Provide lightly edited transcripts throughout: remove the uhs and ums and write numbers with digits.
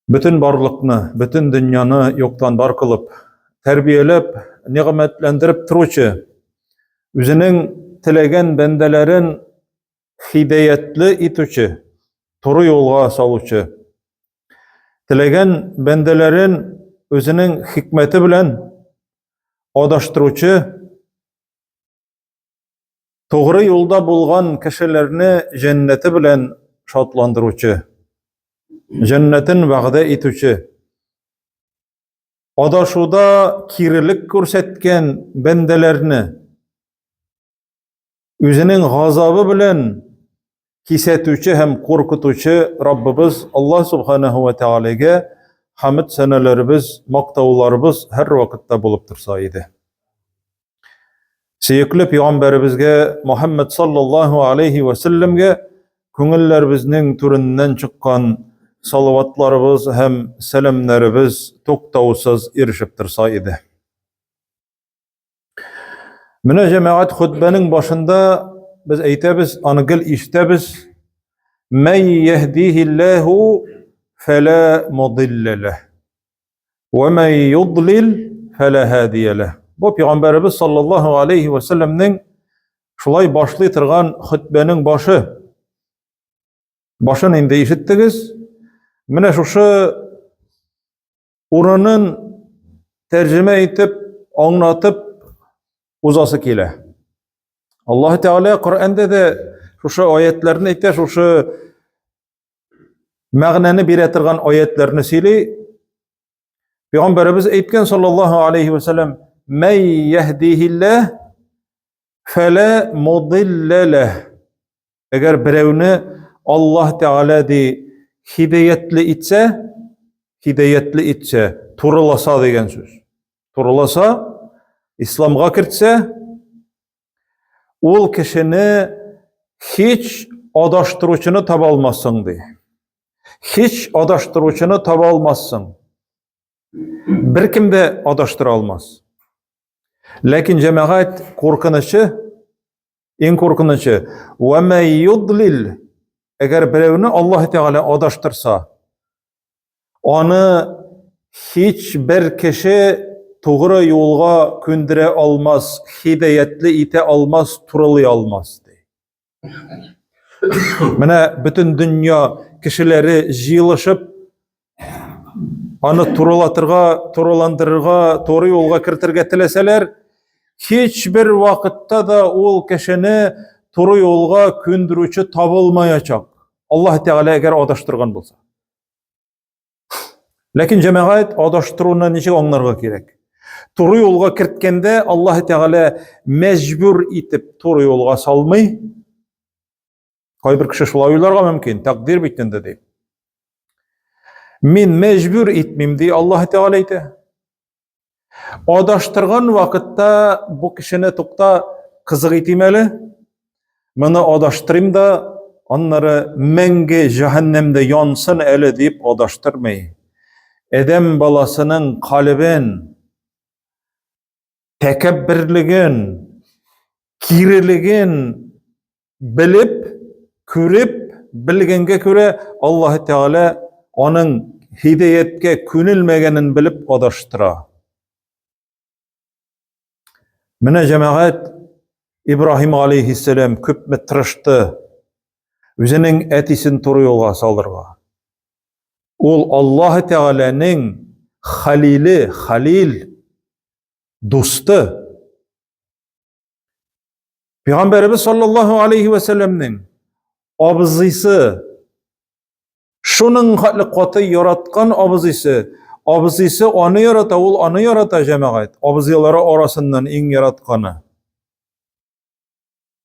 bütün barlıkны, bütün dünyany yoktan bar kılıp, terbiyelep, nimetlendirip turuvchi, özünün tilegen bendelerin hidayetli ituchi, toru yolga saluvchi, tilegen bendelerin özünün hikmeti bilen adaştıruvchi, toğru yolda bulgan kişilerini cenneti bilen şatlandıruvchi, cennetin va'da etuvchi, adaşuda kirilik körsetken bendelerini özünün gazabı bilen kisetuvchi hem korkutuvchi Rabbimiz Allah subhanahu ve Teala'ga hamd senelerimiz, maktavlarımız her vakitte bulup tursa idi. Seyikli Peygamberimizge Muhammed sallallahu aleyhi ve sellemge köngüllerimizning türünden çıkan salavatlarımız hem selamlarımız toktavsız erişip tursa idi. Mine cemaat hutbenin başında biz eytemiz, anıgıl iştemiz, men yehdihillahu fela mudille leh ve men yudlil fela hadiye leh. Bu Peygamberimiz sallallahu aleyhi ve sellem'nin şulay başlay turgan hutbenin başını indi işittigiz. Mine şuşu urunun tercüme etip, anlatıp uzası kile. Allah Teala Kur'an'da da şuşu ayetlerini ite, şuşu mağnani biretirgan ayetlerini sili. Peygamberimiz eytken sallallahu aleyhi ve sellem men yehdihillah fela mudille leh. Eğer birevni Allah Teala di hidayetli itse, turulasa degen söz. Turulasa, İslam'a kirtse, ol kişini hiç adaştırıcını tabalmazsın diye. Hiç adaştırıcını tabalmazsın. Bir kim de adaştıra almaz. Lakin cemaat korkunışı, en korkunışı, وَمَنْ يُضْلِلْ eğer birevini Allah Teala adaştırsa, onu hiçbir kişi doğru yolga kündüre almaz, hidayetli ite almaz, turalay almaz. Mine bütün dünya kişileri jiyılışıp, onu turalandırırga, doğru yolga kirtirge tileseler, hiçbir vakitte da ol kişini doğru yolga kündürücü tabılmayacak. Allah Teala eğer adaştırgan bolsa. Lakin cemaat adaştırığına nice anlarga gerek. Doğru yolga kirtkende Allah Teala mecbur itip doğru yolga salmay. Kayber kişi şulay oylarga mümkün, takdir bitende deyip. Men mecbur etmem diye Allah Teala ite. Adaştırgan vakitte bu kişine tokta kızık etimeli. Mını adaştırayım da onları menge cehennemde yansın ele deyip adaştırmayı. Edem balasının kalbin, tekebbirligin, kiriligin bilip, körüp, bilgenge göre Allah Teala onun hidayetke könülmegenin bilip adaştıra. Mine cemaat İbrahim aleyhisselam köp tırıştı. Özünün etisin toru yolga saldırga. Ol Allah Teala'nın halil, dostu. Peygamberimiz sallallahu aleyhi ve sellem'nin abızısı, şunun halikatı yaratkan abızısı onu yarata, ol onu yarata cemaat. Abızıları arasından en yaratkanı.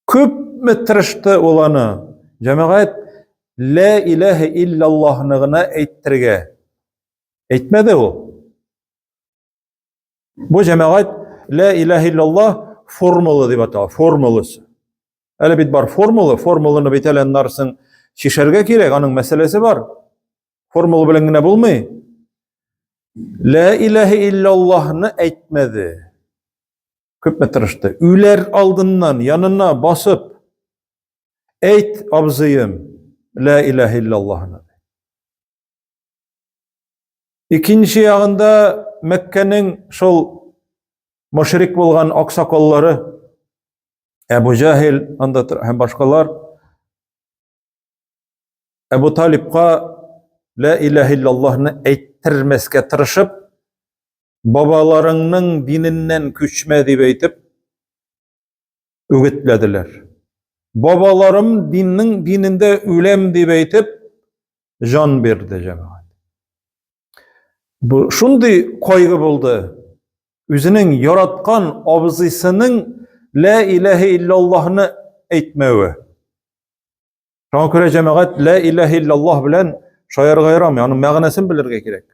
Köp tırıştı olanı. Cemaat la ilahe illallah'nığına ettirge. Etmedi o. Bu cemaat la ilahe illallah formulu deyip ata, formulusu. Öyle bir bar formulunu bitelenlarsın şişerge gerek, onun meselesi var. Formulu bilengine bulmay. La ilahe illallah'ını etmedi. Köp tırıştı. Üler aldından yanına basıp eyt abzıyım la ilahe illallah'ını. İkinci yağında Mekke'nin şol müşrik bolgan aksakalları Ebu Cahil hem başkalar Ebu Talib'a La ilahe illallah'ını ettirmeske tırışıp babalarının dininden küçme diye eytip ügütlediler. Babalarım dininde ülem diye eytip can berdi cemaat. Bu şundi koygu buldu. Üzünün yaratkan abzısının La ilahe illallah'ını etmevi. Şuna göre cemaat La ilahe illallah bilen şayar gayram, yani mağnasını bilirge gerek.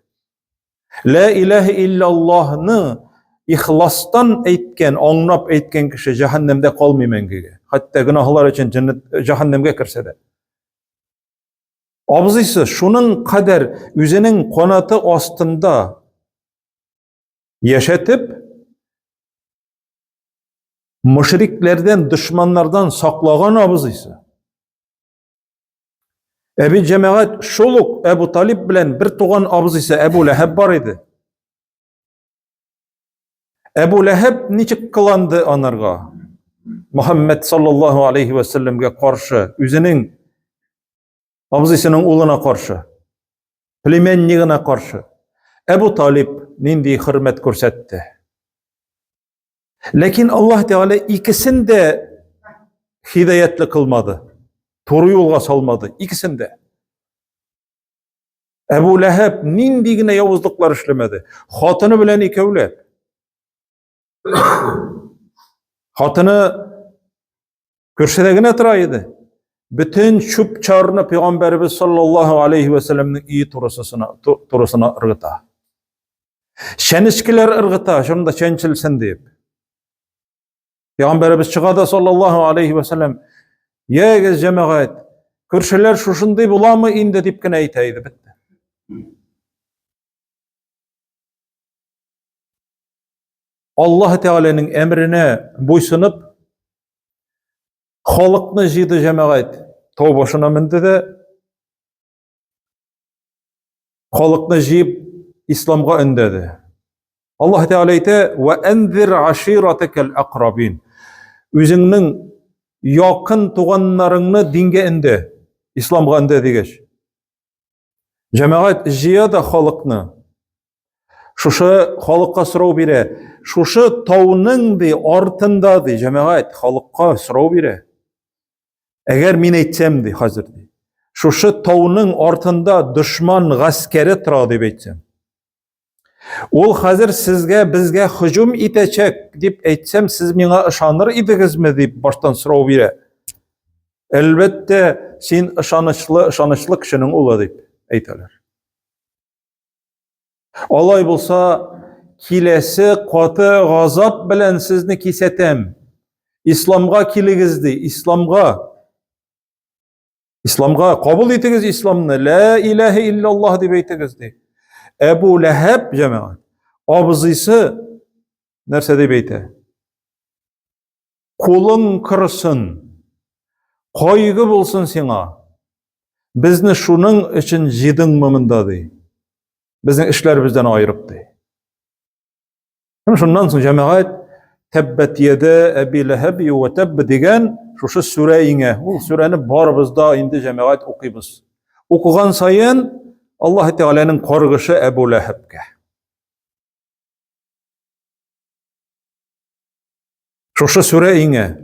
La ilahe illallah'ını ihlastan etken, anlap etken kişi cehennemde kalmayman gibi. Hatta günahlar için cehennemge kirse de. Abzısı şunun kadar üzerinin konatı astında yaşatıp müşriklerden, düşmanlardan saklagan abzısı. Ebi cemaat şoluk Ebu Talib bilen bir tuğan abzısı Ebu Leheb var idi. Ebu Leheb niçik kılandı anarga? Muhammed sallallahu aleyhi ve sellem'e karşı, üzerinin abzısının uluna karşı, plimenliğine karşı. Ebu Talib nindi hürmet görsetti. Lakin Allah Teala ikisini de hidayetli kılmadı. Toru yolga salmadı. İkisini de. Ebu Leheb nindigine yavuzluklar işlemedi. Hatını bilen ikevle. Hatını köşedegine tıraydı. Bütün şüp çağrını Peygamberimiz sallallahu aleyhi ve sellem'nin iyi turusuna ırgıta. Şenişkiler ırgıta, şunu da şençilsin deyip. Peygamberimiz çıkada sallallahu aleyhi ve sellem ye cemaat, köşeler şuşunday bulamı indi dipkine eyteydi bitti. Allah Teala'nın emrine boysunup halkını jıydı cemaat. Tov başına mindi de halkını jıyıp İslam'a öndedi. Allah Teala ite ve enzir aşiratekel akrabin. Üzünün yakın tuğanlarını dinge indi. İslam'a öndedi geç. Cemaat jıya da halkını. Şuşu halkka sırau bire. Şuşu tavının di artında di cemaat halkka sırau bire. Eğer min etsem di hazır di. Şuşu tavının artında düşman gaskeri tıra dip etsem. Ol hazır sizge bizge hücum itecek dip etsem siz mina ışanır idigiz mi dip baştan sırau bire. Elbette sen ışanışlı kişinin ola dip eyteler. Olay bulsa kilesi katı gazap bilen sizni kisetem. İslamga kiligizdi. İslamga kabul etigiz İslam'ını. La ilahe illallah dip eytegizdi. Ebu Leheb cemaat. Abzısı nerse dip eyte. Kulun kırsın. Koygu bulsun sana. Bizni şunun için jidin mımında dey. Bizim işler bizden ayırıp dey. Şundan sonra cemaat tebbet yede Ebi Lehebi ve tebb degen şu sureyine. O sureni bar bizda indi cemaat okuyuz. Okugan sayın Allah Teala'nın korgışı Ebu Leheb'ge. Şu sureyine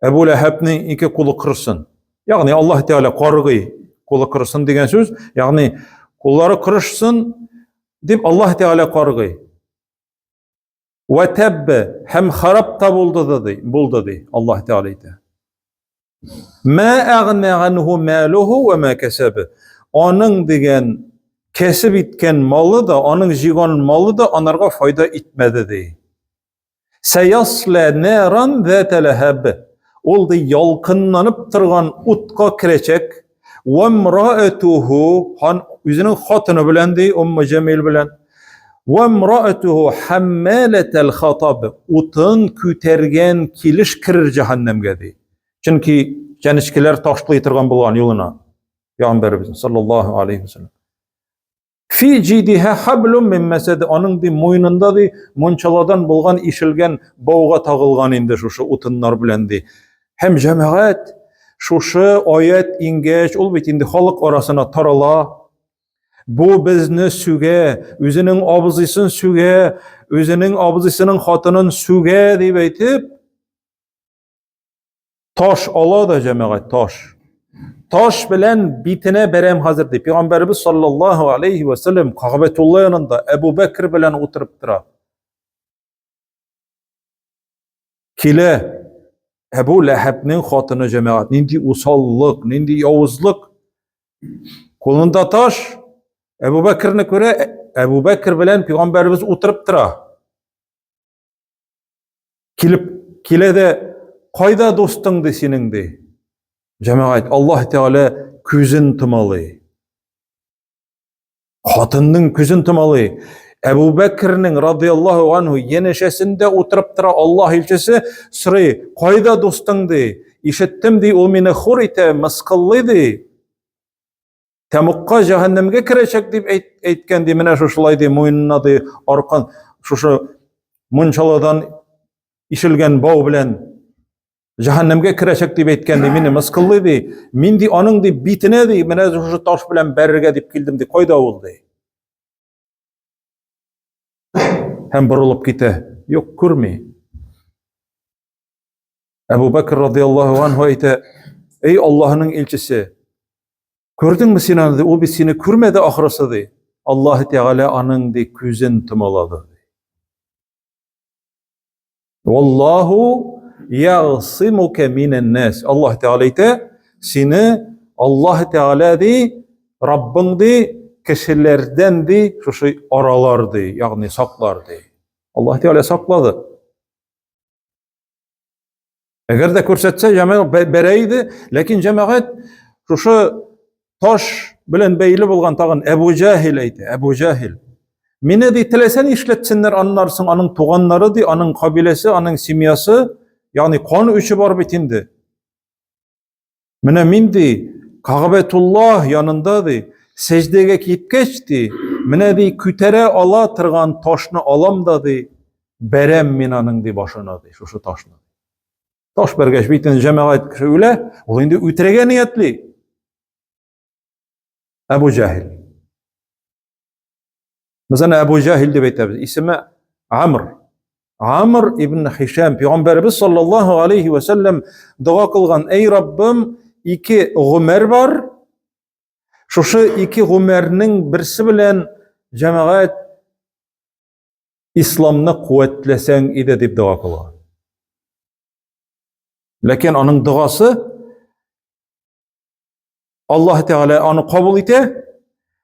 Ebu Leheb'nin iki kulu kırsın. Yani Allah Teala korgı kulu kırsın degen söz. Yani kulları kırışsın dip Allah Teala korgı. Ve tebbe hem harap da buldu dedi Allah Teala ite. Ma aghna anhu maluhu ve ma kesebe. Onun degen kesip itken malı da, onun jigan malı da onlarga fayda etmedi dedi. Seyasle neran zate leheb. Oldu yalkınlanıp tırgan utka kirecek. Ve mraetuhu yüzünün hatını bilendi, Cemil bilen. Ve mraetuhu hammaletel hatab. Utun kütergen kiliş kirir cehennemge di. Çünkü cenişkiler taşlı yitirgan bulgan yoluna. Peygamberimiz sallallahu aleyhi ve sellem. Fi cidiha hablum min mesed, onun di moynunda di munçaladan bulgan işilgen bauga tagılgan indi şuşu utunlar bilen di. Hem cemaat şuşu ayet ingeç ol bit indi halk arasına tarala. Bu bizni süge, özünün abızısın süge, özünün abızısının hatının süge deyip aytip taş ala da cemaat taş. Taş bilen bitine berem hazır deyip. Peygamberimiz sallallahu aleyhi ve sellem Ka'betullah yanında Ebu Bekir bilen oturup tura. Kile Ebu Leheb'nin hatını cemaat. Nindi usallık, nindi yavuzlık. Kolunda taş. Ebu Bekir'ne göre Ebu Bekir bilen Peygamberimiz oturup tura. Kile de kayda dostun de senin de. Cemaat Allah Teala küzün tımalı. Hatının küzün tımalı. Ebu Bekir'nin radıyallahu anhu yeneşesinde oturup tura Allah ilçesi sırrı kayda dostun de. İşittim de o meni hur ite maskıllı de. Temukka cehennemge kirecek deyip eytken de mene şuşulay de moyununa de arkan şuşu munçaladan işilgen bağ bilen cehennemge kirecek deyip eytken de meni maskıllı de. Min de onun de bitine de mene şuşu taş bilen berge deyip kildim de koyda oldu. Hem burulup gite. Yok kurmi. Ebu Bekir radıyallahu anhu ayte, ey Allah'ın elçisi, gördün mü sen onu? O bir seni kürmedi ahırısı de. Allah Teala anın de küzün tımaladı. Wallahu ya'simuke minen nas. Allah Teala ayte, seni Allah Teala de Rabbin de kişilerden de şu şey aralardı, yani saklardı. Allah Teala sakladı. Eğer de körsetse cemaat bereydi, lakin cemaat şu taş bilen beyli bulgan tağın Ebu Cahil eydi, Ebu Cahil. Mine de tilesen işletsinler anlarsın, anın tuğanları di, anın kabilesi, anın simyası, yani kan üçü var bitindi. Mine min di, Ka'betullah yanında di, secdege gitgeçti, mine di kütere ala tırgan taşını alam da di, berem minanın di başına di, şu taşını. Taş bergeç bitin cemaat öyle, o indi ütrege niyetli. Ebu Cahil. Mesela Ebu Cahil de beytemiz. İsmi Amr. Amr ibn Hişam. Peygamberimiz sallallahu aleyhi ve sellem dua kılgan. Ey Rabbim, iki Ömer var. Şu iki Ömer'nin birisi bilen cemaat İslam'ını kuvvetlesen ide deyip dua kılgan. Lakin onun duası Allah Teala onu kabul ete.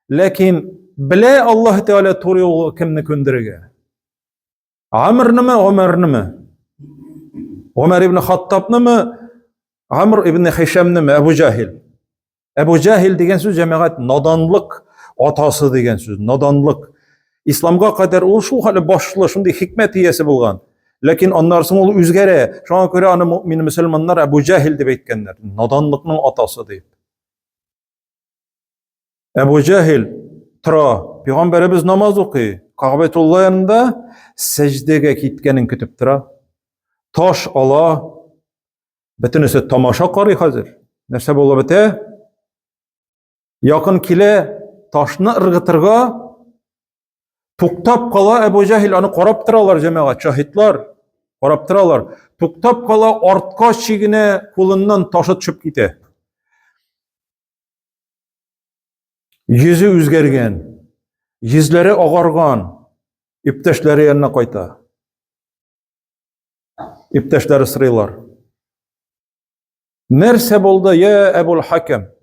Lakin bile Allah Teala toru yolu kimni köndürege. Amr nime, Ömer nime? Ömer ibn Hattab nime? Amr ibn Hişam nime? Ebu Cahil. Ebu Cahil degen söz cemaat nadanlık atası degen söz. Nadanlık. İslamga kadar o şu hali başlı şundi hikmet iyesi bulgan. Lakin onlarsın olu üzgere. Şuna göre anı mümin Müslümanlar Ebu Cahil de beytkenler. Nadanlıkның atası deyip. Ebu Cahil tıra. Peygamberimiz namaz okuyor. Ka'betullah yanında secdege gitkenin kütüp tıra. Taş ala. Bütünüsü tamaşa qarı hazır. Nerse bola bite? Yakın kile taşını ırgıtırga tuktap kala Ebu Cahil onu korap tıralar cemaat. Şahitlar korap tıralar. Tuktap kala artka çigine kulundan taşı çöp gite. Yüzü üzgergen, yüzleri ağargan, ipteşleri yanına koyta. İpteşleri sıraylar. Nerse bolda ya Ebul Hakem?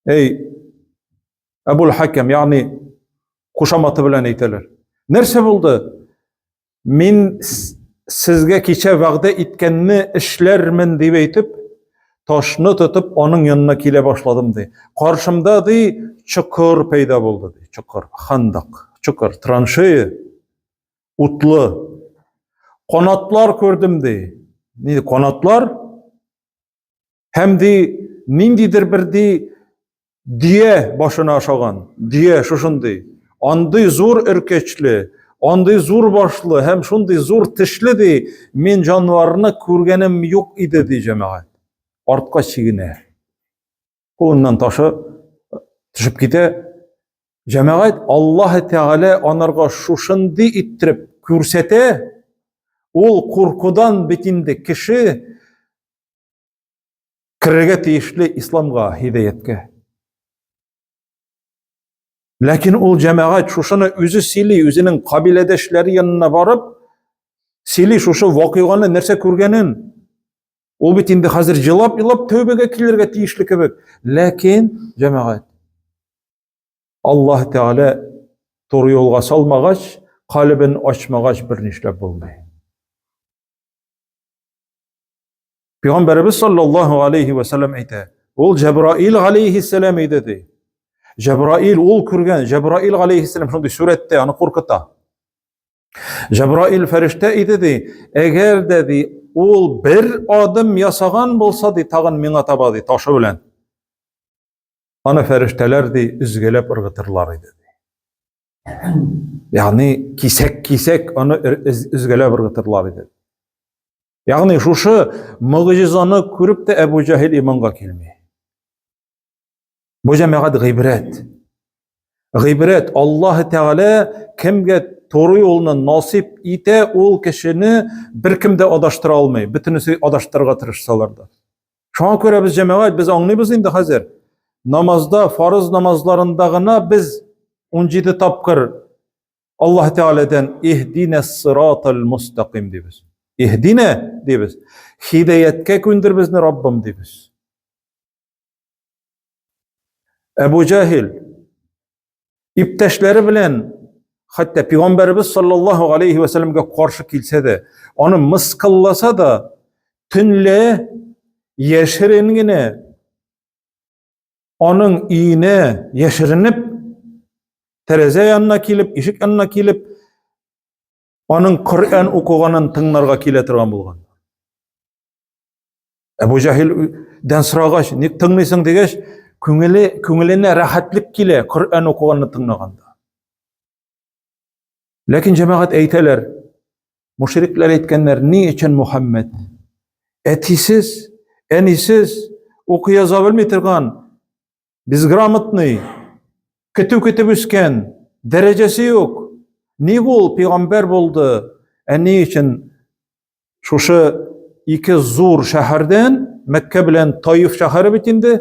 Ey Ebul Hakem, yani kuşamatı bilen eyteler. Nerse bolda? Min sizge kiçe vaqda itkenni işlermin deyip eytip, taşını tutup onun yanına kile başladım de. Karşımda de çukur peyda buldu de. Çukur, handak, çukur, tranşeyi, utlu. Kanatlar gördüm de. Neydi kanatlar? Hem de nindidir bir de diye başına aşagan, diye şuşunday. Anday zor erkeçli, anday zor başlı, hem şunday zor tişli de men janwarını körgenim yok idi di cemaat. Artqa çigine. Kolundan taşı tışıp gite. Cemaat Allah Teala onarga şuşunday ittirip kürsete, ol korkudan bitinde kişi kirege tiyişli İslamga, hidayetke. Lakin ol cemaat şuşunu özü sili, özünün kabiledeşleri yanına barıp, sili şuşu vakıygаны nerse körgenin, ol bitinde hazır jılap tövbege kilirge tiyişli kebek. Lakin cemaat Allah Teala toru yolga salmagaç, kalbin açmagaç bir nişlep boldy. Peygamberimiz sallallahu aleyhi ve sellem aytdi. Ol Cebrail aleyhisselam aytdi. Cebrail ol kürgen, Cebrail aleyhisselam şunday surette anı korkuta. Cebrail ferişte aytdi. Eğer dedi ol bir adım yasagan bolsa di tagın meňa tabadı taşı bilen. Ana ferişteler di üzgelep ırgıtırlar idi. Yani kisek onu üzgelep ırgıtırlar idi. Yani şuşu mucizany körüp de Ebu Cehil imanga kelmeýär. Bu cemaat gıybret. Gıybret Allah Teala kimge toru yoluna nasip ite ol kişini bir kimde adaştıra almay. Bütünüsü adaştırga tırışsalar da. Şoňa köre biz cemaat biz anlaýbys indi hazır. Namazda farz namazlarındagına biz 17 tapkır Allah Teala'dan ihdines sıratal mustaqim diýiz. İhdine diýiz. Hidayetke gündür bizni Rabbim diýiz. Ebu Cehil ipteşleri bilen hatta Peygamberimiz sallallahu aleyhi ve sellem'e karşı kilse de onu mıskıllasa da tünle yeşiringine onun iğne yeşirinip tereze yanına kilip, işik yanına kilip onun Kur'an okuganın tınlarga kiletirgan bolgan. Ebu Cehil den sıragaç, nik tınlıysan degeç, köngüline rahatlık kile Kur'an okuganını tınlaganda. Lakin cemaat eyteler, müşrikler etkenler, ni için Muhammed? Etisiz, enisiz, okuyaza bilmetirgan, biz gramatny, kütüp üsken, derecesi yok. Ni bol peygamber boldu. Ni için şuşu iki zor şäherden Mekke bilen Taif şäheri bitindi.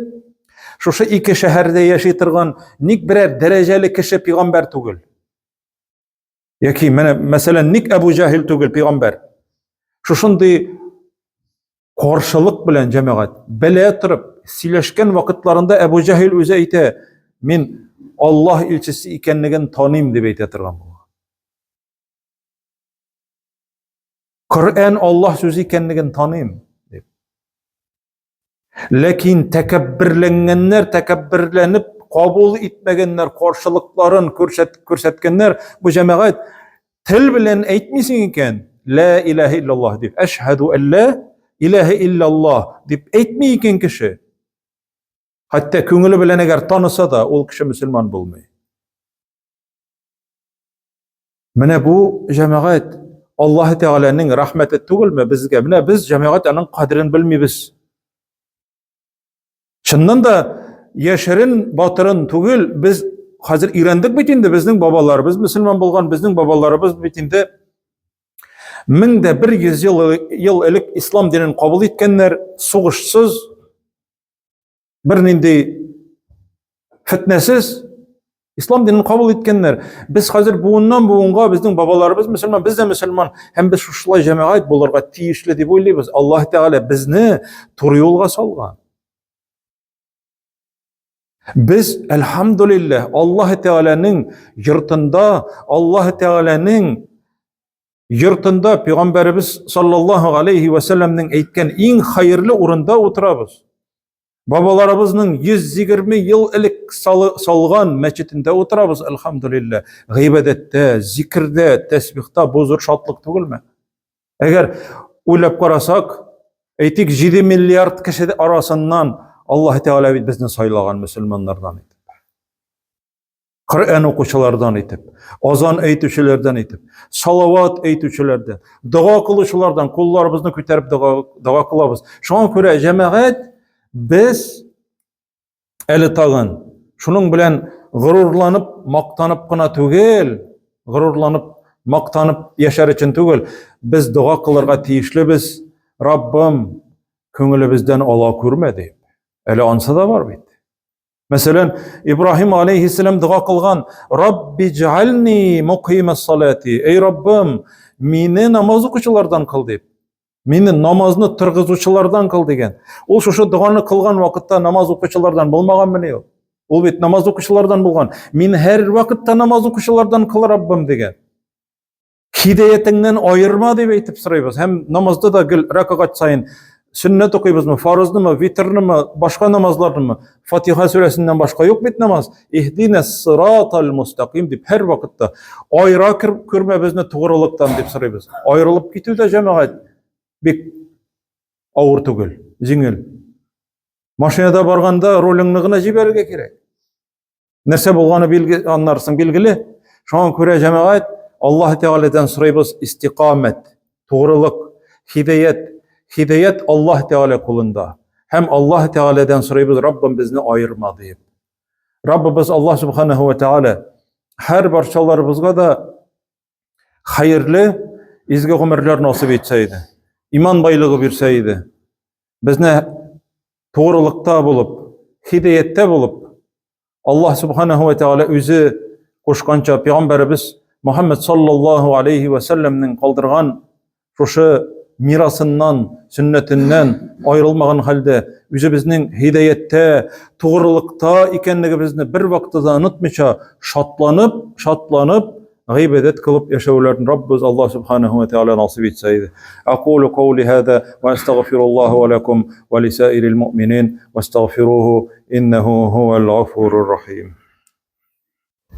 Şuşu iki şäherde yaşaytırgan nik birer dereceli kişi peygamber tugul. Yaki mesela nik Ebu Cehil tugul peygamber. Şuşunday karşılık bilen cemaat bele turıp sileşken vakitlarında Ebu Cehil öze ite min Allah ilçisi ikenligin tanıyım deb aytırgan bu. Kur'an Allah sözü ikenligin tanıyım deb. Lakin tekebbirlenip kabul etmegenler, karşılıkların körsetkenler bu cemaat til bilen aytmysyň eken la ilahe illallah deb eşhedü en la ilahe illallah deb aytmay eken kişi hatta köňüli bilen eger tanısa da ol kişi müslüman bolmaýar. Mene bu cemaat Allah Teala'nın rahmeti tugulmy bizge? Mene biz cemaat anyň kadrini bilmeýiz. Şundan da yaşarın batırın tugul biz hazır İran'dık bitinde bizning babalarımız müslüman bolgan bizning babalarımız bitinde 1100 yıl elik İslam dinini kabul etkenler suguşsuz bir nindi fitnesiz İslam dinini kabul etkenler. Biz hazır buğundan buğunga bizning babalarımız müslüman, biz de müslüman. Hem biz şuşulay cemaat bolarga tiyişli dep oylaybiz. Allah Teala bizni toru yolga salgan. Biz elhamdülillah Allah Teala'nın yurtunda Peygamberimiz sallallahu aleyhi ve sellem'nin aytgan en hayırlı orunda oturabız. Babalarımızın 120 yıl elik salgan meçitinde oturabız elhamdülillah. Gıybedette, zikirde, tesbihta bozur şatlık tugulma. Eğer uylap karasak, aytik 7 milyard kişi arasından Allah Teala bizni saylagan Müslümanlardan etip, Kur'an okuşulardan etip, azan eytüşülerden etip, salavat eytüşülerden, dua kılışılardan, kullarımızı küterip dua kılabız. Şuna göre cemaat biz eli tağın, şunun bilen gururlanıp, maktanıp kına tügel, gururlanıp, maktanıp yaşar için tügel, biz dua kılırga tiyişli biz, Rabbim köngülü bizden ala körmedi. Eli ansa da var beydi. Mesela İbrahim aleyhisselam dua kılgan, Rabbi cealni muqimes salati. Ey Rabbim, meni namaz okuşulardan kıl deyip, meni namazını tırgızıcılardan kıl degen. Ol şu duanı kılgan vakitte namaz okuşulardan bulmagan mı ne o? Ol bit namaz okuşulardan bulgan. Men her vakitte namaz okuşulardan kıl Rabbim degen. Hidayetinden ayırma deyip eytip sırayız. Hem namazda da gül rakagat sayın sünnet okuyuz mu, farzını mı, vitrini mi, başka namazlarını mı? Fatiha suresinden başka yok bit namaz. İhdine sıratal mustaqim deyip her vakitte ayra kürme bizni doğruluktan deyip sırayız. Ayrılıp gidiyor da cemaat bir ağır tügül, zingil. Maşinada barganda rolünlüğüne jiberge gerek. Nerse bolğany anlarsın bilgili. Şoňa köre cemaat Allah Teala'dan sorayız istikamet, doğruluk, hidayet. Hidayet Allah Teala kulunda. Hem Allah Teala'dan sorayız Rabbim bizni ayırma deyip. Rabbimiz Allah Subhanahu ve Teala her barçalarımızga da hayırlı, izgi ömürler nasip etseydi. İman baylığı berseydi. Bizni doğrulukta bulup, hidayette bulup, Allah Subhanahu ve Teala özü koşkança Peygamberimiz Muhammed sallallahu aleyhi ve sellem'nin kaldırgan şu mirasından, sünnetinden ayrılmagan halde özü bizning hidayette, doğrulukta ekenligimizni bir vaqtida unutmaça şatlanıp gıybedet kılıp yaşaýarlaryny Rabbimiz Allah Subhanahu ve Teala nasip etseydi. Aqulu qawli hada ve estağfirullah ve lekum ve lisairil mu'minin ve estağfiruhu innehu huvel gafurur rahim.